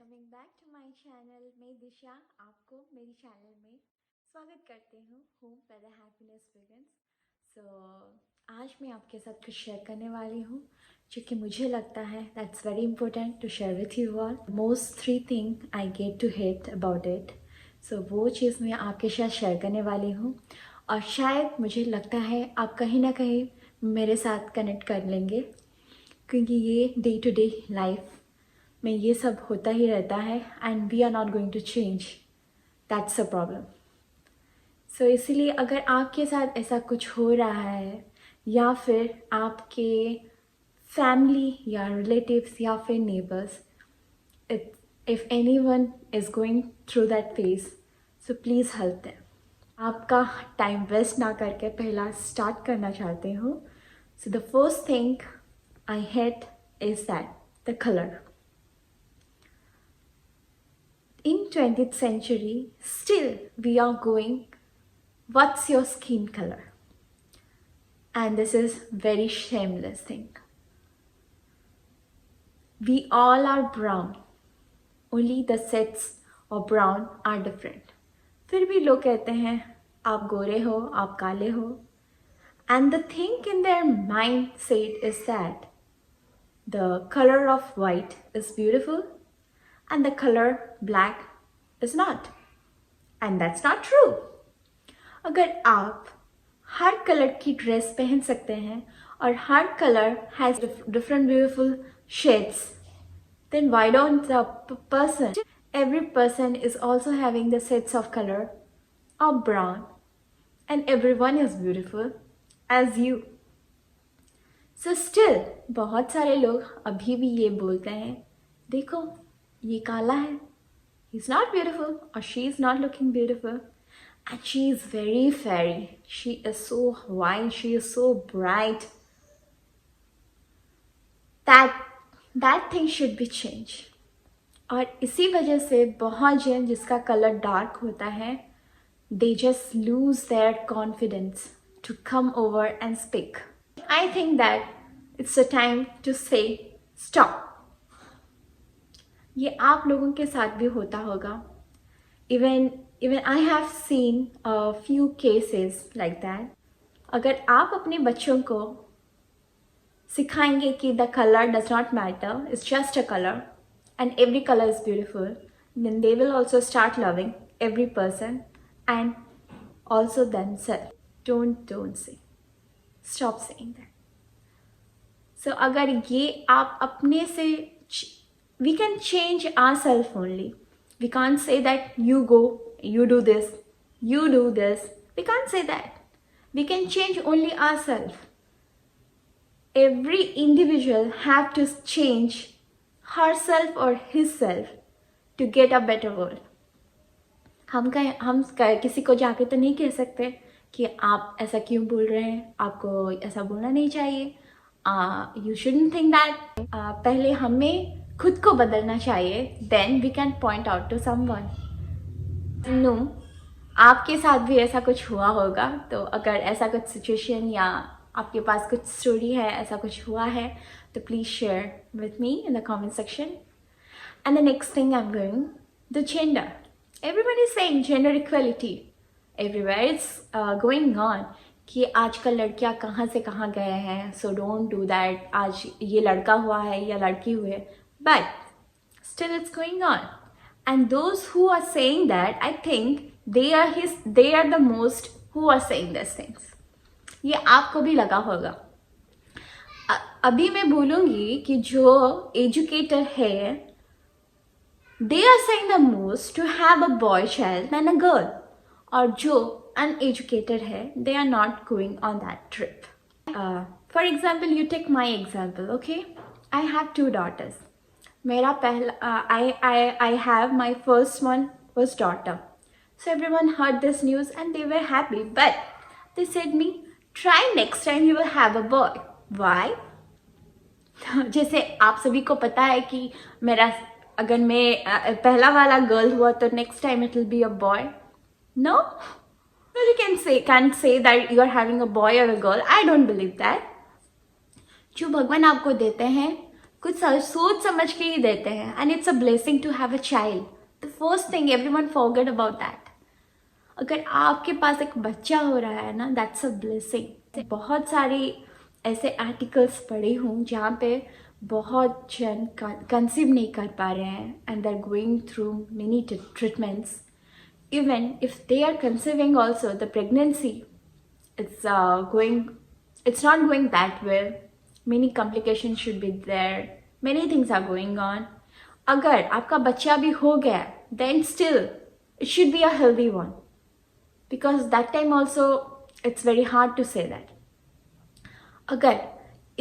Coming back to my channel. मैं दिशा आपको मेरी चैनल में स्वागत करती हूँ। Hope that the happiness begins. So आज मैं आपके साथ कुछ शेयर करने वाली हूँ जो कि मुझे लगता है that's very important to share with you all. Most 3 thing I get to hit about it. So वो चीज़ मैं आपके साथ शेयर करने वाली हूँ और शायद मुझे लगता है आप कहीं ना कहीं मेरे साथ कनेक्ट कर लेंगे, क्योंकि ये डे टू डे लाइफ में ये सब होता ही रहता है and we are not going to change. That's a problem. So इसीलिए अगर आपके साथ ऐसा कुछ हो रहा है या फिर आपके फैमिली या रिलेटिव्स या फिर neighbours, if any one is going through that phase, so please help them. आपका टाइम वेस्ट ना करके पहला स्टार्ट करना चाहती हूँ। So the first thing I hate is that the colour. In 20th century, still we are going, what's your skin color? And this is very shameless thing. We all are brown. Only the sets of brown are different. फिर भी लोग कहते हैं आप गोरे हो, आप काले हो. And the thing in their mindset is that the color of white is beautiful and the color black is not. And that's not true. अगर आप हर कलर की ड्रेस पहन सकते हैं और हर colour has different beautiful shades, then why don't every person is also having the sets of color of brown and everyone is beautiful as you. So still बहुत सारे लोग अभी भी ये बोलते हैं देखो ये काला है, he's not beautiful or she is not looking beautiful. And she is very fairy. She is so white. She is so bright. That thing should be changed. और इसी वजह से बहुत जन जिसका कलर डार्क होता है, they just lose their confidence to come over and speak. I think that it's a time to say stop. ये आप लोगों के साथ भी होता होगा. Even I have seen a few cases like that. अगर आप अपने बच्चों को सिखाएंगे कि the color does not matter, it's just a color and every color is beautiful, then they will also start loving every person and also themselves. Don't say. Stop saying that. So अगर ये आप अपने से, we can change ourselves only. We can't say that you go, you do this, you do this. We can't say that. We can change only ourselves. Every individual have to change herself or himself to get a better world. हम किसी को जाके तो नहीं कह सकते कि आप ऐसा क्यों बोल रहे हैं, आपको ऐसा बोलना नहीं चाहिए. You shouldn't think that. पहले हमें खुद को बदलना चाहिए, then we can point out to someone. No, आपके साथ भी ऐसा कुछ हुआ होगा, तो अगर ऐसा कुछ सिचुएशन या आपके पास कुछ स्टोरी है, ऐसा कुछ हुआ है, तो please share with me in the comment section. And the next thing I am going, the gender. Everybody is saying gender equality, everywhere is going on कि आजकल लड़कियां कहाँ से कहाँ गए हैं. So don't do that. आज ये लड़का हुआ है या लड़की हुई है, but still it's going on. And those who are saying that, I think they are the most who are saying these things. ये आपको भी लगा होगा. अभी मैं बोलूँगी कि जो एजुकेटर है, they are saying the most to have a boy child than a girl. और जो uneducated है, they are not going on that trip. For example, you take my example, okay? I have 2 daughters. मेरा पहला I have my first one was daughter. So everyone heard this news and they were happy, but they said me, try next time you will have a boy. Why? जैसे आप सभी को पता है कि मेरा अगर मैं पहला वाला गर्ल हुआ तो next time it will be a boy. No, you can't say that you are having a boy or a girl. I don't believe that. जो भगवान आपको देते हैं कुछ सोच समझ के ही देते हैं, and it's a blessing to have a child. The first thing everyone forget about that. अगर आपके पास एक बच्चा हो रहा है ना, दैट्स अ ब्लेसिंग. बहुत सारी ऐसे आर्टिकल्स पढ़ी हूँ जहाँ पे बहुत जन कंसीव नहीं कर पा रहे हैं, and they are going through many treatments. Even if they are conceiving also, the pregnancy, it's it's not going that well. Many complications should be there. Many things are going on. अगर आपका बच्चा भी हो गया, then still it should be a healthy one. Because that time also it's very hard to say that. अगर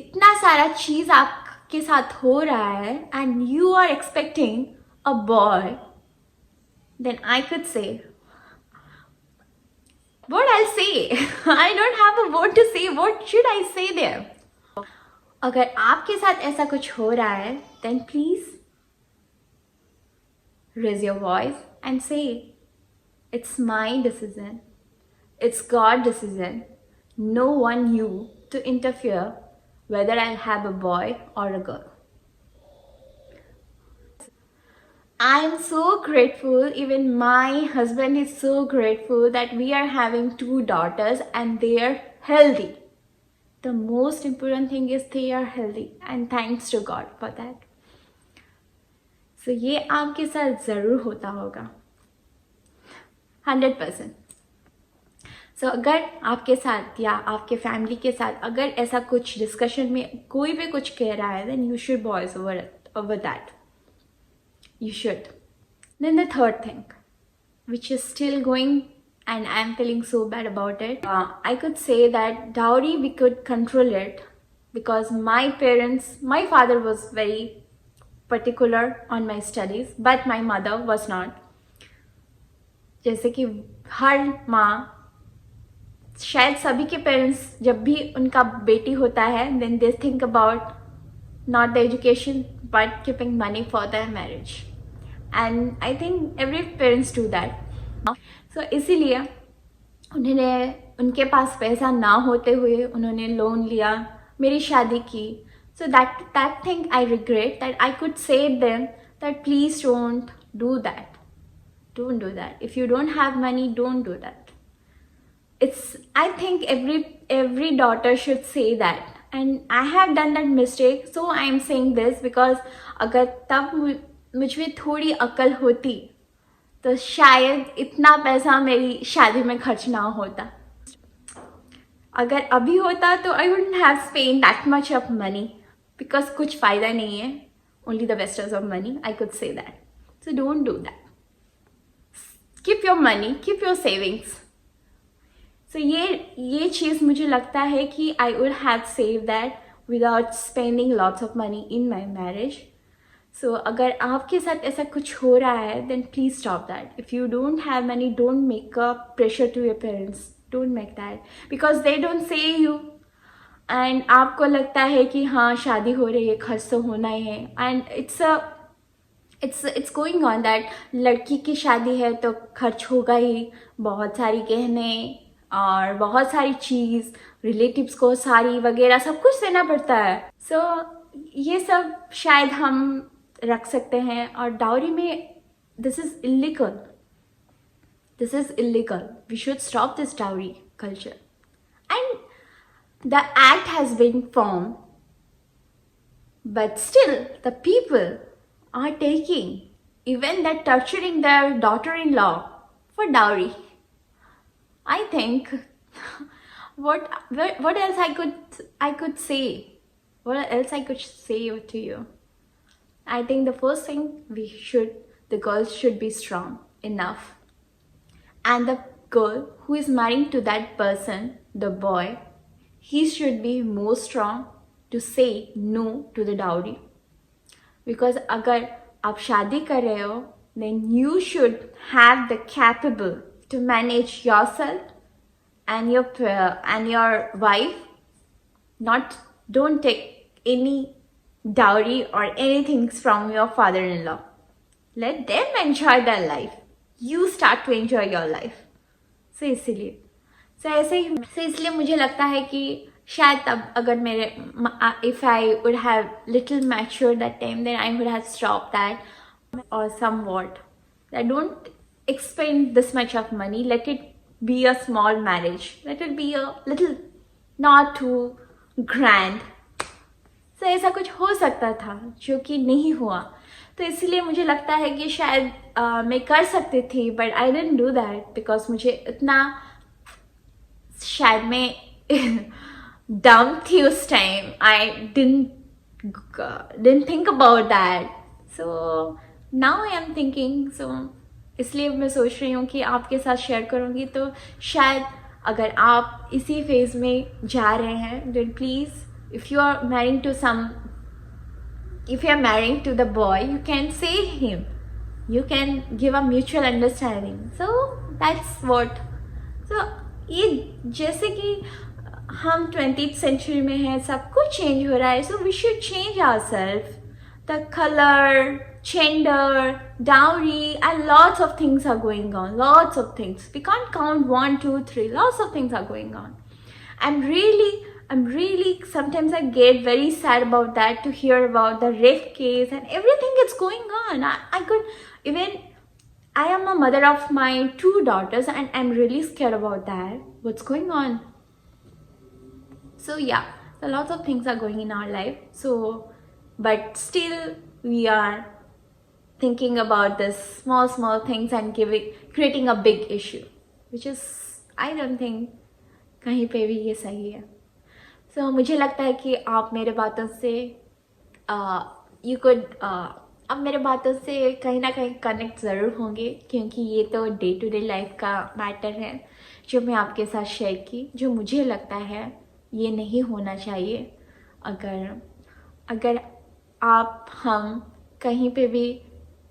इतना सारा चीज़ आपके साथ हो रहा है and you are expecting a boy, then I could say, what I'll say? I don't have a word to say. What should I say there? अगर आपके साथ ऐसा कुछ हो रहा है, then please raise your voice and say, it's my decision. It's God's decision. No one you to interfere whether I'll have a boy or a girl. I am so grateful, even my husband is so grateful that we are having 2 daughters and they are healthy. The most important thing is they are healthy, and thanks to God for that. So ये आपके साथ ज़रूर होता होगा 100%. So अगर आपके साथ या आपके फैमिली के साथ अगर ऐसा कुछ डिस्कशन में कोई भी कुछ कह रहा है, then you should voice over that. You should. Then the third thing, which is still going, and I'm feeling so bad about it. I could say that dowry, we could control it because my father was very particular on my studies, but my mother was not. जैसे कि हर माँ, शायद सभी के parents जब भी उनका बेटी होता है, then they think about not the education but keeping money for their marriage. And I think every parents do that. So इसीलिए उन्होंने उनके पास पैसा ना होते हुए उन्होंने लोन लिया, मेरी शादी की. So that thing I regret, that I could say them that please don't do that. Don't do that. If you don't have money, don't do that. I think every daughter should say that. And I have done that mistake, so I am saying this because अगर तब मुझ में थोड़ी अकल होती तो शायद इतना पैसा मेरी शादी में खर्च ना होता. अगर अभी होता तो I wouldn't have spent that much of money because कुछ फ़ायदा नहीं है. Only the wasters of money, I could say that. So don't do that. Keep your money, keep your savings. So ये चीज़ मुझे लगता है कि I would have saved that without spending lots of money in my marriage. So अगर आपके साथ ऐसा कुछ हो रहा है, then please stop that. If you don't have money, don't make a pressure to your parents. Don't make that because they don't say you. And आपको लगता है कि हाँ शादी हो रही है, खर्च तो होना ही है. And it's going on that लड़की की शादी है तो खर्च होगा ही, बहुत सारी गहने और बहुत सारी चीज़, रिलेटिव्स को साड़ी वगैरह सब कुछ देना पड़ता है. So ये सब शायद हम रख सकते हैं. और डाउरी में this is illegal. We should stop this dowry culture. And the act has been formed, but still the people are taking, even they're torturing their daughter-in-law for dowry. I think what else I could say? What else I could say to you? I think the first thing the girls should be strong enough. And the girl who is married to that person, the boy, he should be more strong to say no to the dowry. Because अगर आप शादी कर रहे हो, then you should have the capable to manage yourself and your wife. Don't take any dowry or anything from your father-in-law. Let them enjoy their life. You start to enjoy your life. So इसलिए मुझे लगता है कि शायद तब अगर मेरे if I would have little matured that time, then I would have stopped that, or somewhat. I don't expend this much of money. Let it be a small marriage. Let it be a little not too grand. So ऐसा कुछ हो सकता था जो कि नहीं हुआ, तो इसलिए मुझे लगता है कि शायद मैं कर सकती थी, but I didn't do that because मुझे इतना, शायद मैं डम थी उस time. I didn't think about that. So now I am thinking. So इसलिए मैं सोच रही हूँ कि आपके साथ शेयर करूँगी. तो शायद अगर आप इसी फेज में जा रहे हैं, then please, if you are marrying to if you are marrying to the boy, you can say him, you can give a mutual understanding. So that's what. So ये जैसे कि हम 20th century में हैं, सब कुछ चेंज हो रहा है. So we should change ourselves. The color, gender, dowry, and lots of things are going on. Lots of things. We can't count 1, 2, 3. Lots of things are going on. I'm really, sometimes I get very sad about that, to hear about the rape case and everything that's going on. I am a mother of my 2 daughters, and I'm really scared about that. What's going on? So yeah, so lots of things are going in our life. So, but still we are thinking about this small things and creating a big issue, which is, I don't think कहीं पे भी ये सही है. So मुझे लगता है कि आप मेरे बातों से आप मेरे बातों से कहीं ना कहीं कनेक्ट ज़रूर होंगे, क्योंकि ये तो डे टू डे लाइफ का मैटर है जो मैं आपके साथ शेयर की, जो मुझे लगता है ये नहीं होना चाहिए. अगर आप हम कहीं पे भी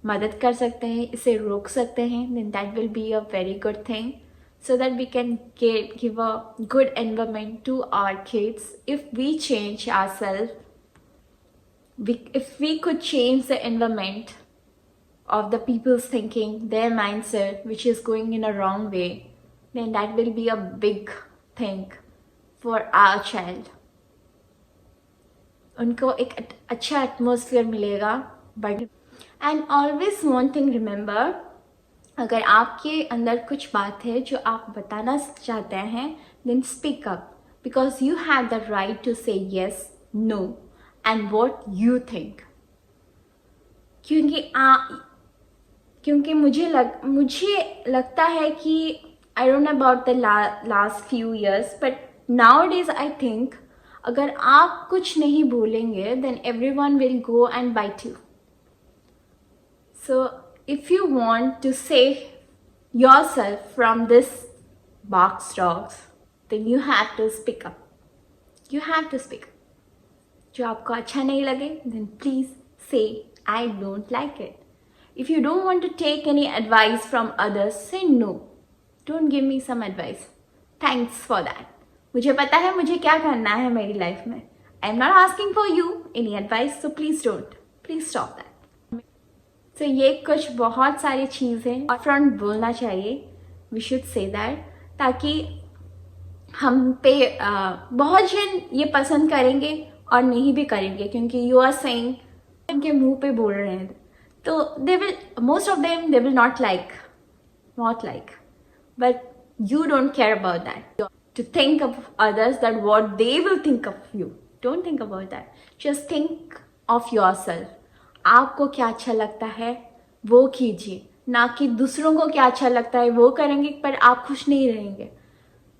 मदद कर सकते हैं, इसे रोक सकते हैं, then that will be a very good thing, so that we can give a good environment to our kids. If we change ourselves, if we could change the environment of the people's thinking, their mindset, which is going in a wrong way, then that will be a big thing for our child. उनको एक अच्छा atmosphere मिलेगा. But and always one thing remember, अगर आपके अंदर कुछ बात है जो आप बताना चाहते हैं, then speak up, because you have the right to say yes, no and what you think. क्योंकि मुझे लगता है कि I don't know about the last few years, but nowadays I think अगर आप कुछ नहीं बोलेंगे, then everyone will go and bite you. So if you want to save yourself from this box dogs, then you have to speak up. You have to speak up. जो आपको अच्छा नहीं लगे, then please say, I don't like it. If you don't want to take any advice from others, say no. Don't give me some advice. Thanks for that. मुझे पता है मुझे क्या करना है मेरी लाइफ में. I am not asking for you any advice, so please don't. Please stop that. तो ये कुछ बहुत सारी चीज़ें अपफ्रंट बोलना चाहिए. वी शुड से दैट, ताकि हम पे बहुत जन ये पसंद करेंगे और नहीं भी करेंगे, क्योंकि यू आर सेइंग, उनके मुंह पे बोल रहे हैं, तो they will, most of them they will not like, but you don't care about that. To think of others, that what they will think of you. Don't think about that, just think of yourself. आपको क्या अच्छा लगता है वो कीजिए, ना कि दूसरों को क्या अच्छा लगता है वो करेंगे पर आप खुश नहीं रहेंगे.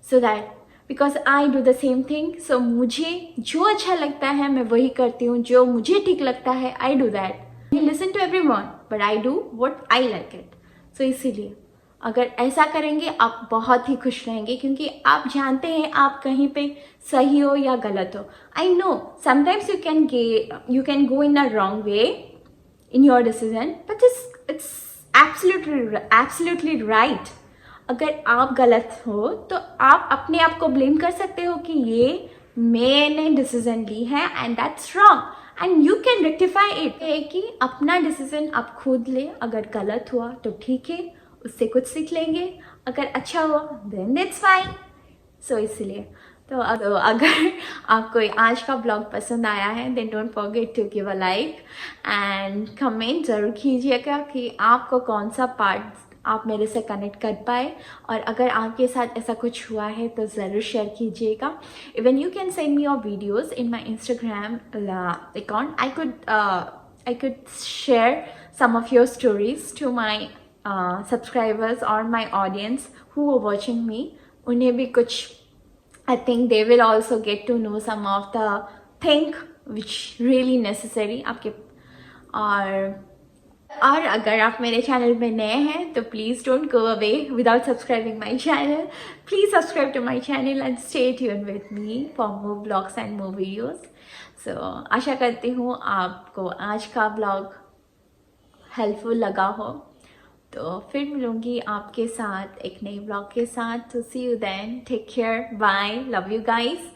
So that, because I do the same thing. So मुझे जो अच्छा लगता है मैं वही करती हूँ, जो मुझे ठीक लगता है I do that. You listen to everyone, but I do what I like it. So इसीलिए अगर ऐसा करेंगे आप बहुत ही खुश रहेंगे, क्योंकि आप जानते हैं आप कहीं पे सही हो या गलत हो. I know sometimes you can go in a wrong way in your decision, but it's absolutely right. अगर आप गलत हो तो आप अपने आप को ब्लेम कर सकते हो कि ये मैंने डिसीजन ली है and that's wrong, and you can rectify it. कि अपना डिसीजन आप खुद ले. अगर गलत हुआ तो ठीक है, उससे कुछ सीख लेंगे. अगर अच्छा हुआ देन दैट्स फाइन. सो इसलिए तो अगर आपको आज का ब्लॉग पसंद आया है then don't forget to give a like and comment ज़रूर कीजिएगा कि आपको कौन सा पार्ट आप मेरे से कनेक्ट कर पाए, और अगर आपके साथ ऐसा कुछ हुआ है तो ज़रूर शेयर कीजिएगा. Even you can send me your videos in my Instagram account. I could share some of your stories to my subscribers or my audience who are watching me. उन्हें भी कुछ, I think they will also get to know some of the thing which really necessary आपके. और अगर आप मेरे channel में नए हैं तो please don't go away without subscribing my channel. Please subscribe to my channel and stay tune with me for more blogs and more videos. So आशा करती हूँ आपको आज का ब्लॉग हेल्पफुल लगा हो. तो फिर मिलूँगी आपके साथ एक नए ब्लॉग के साथ. तो see you then, take care, bye, love you guys.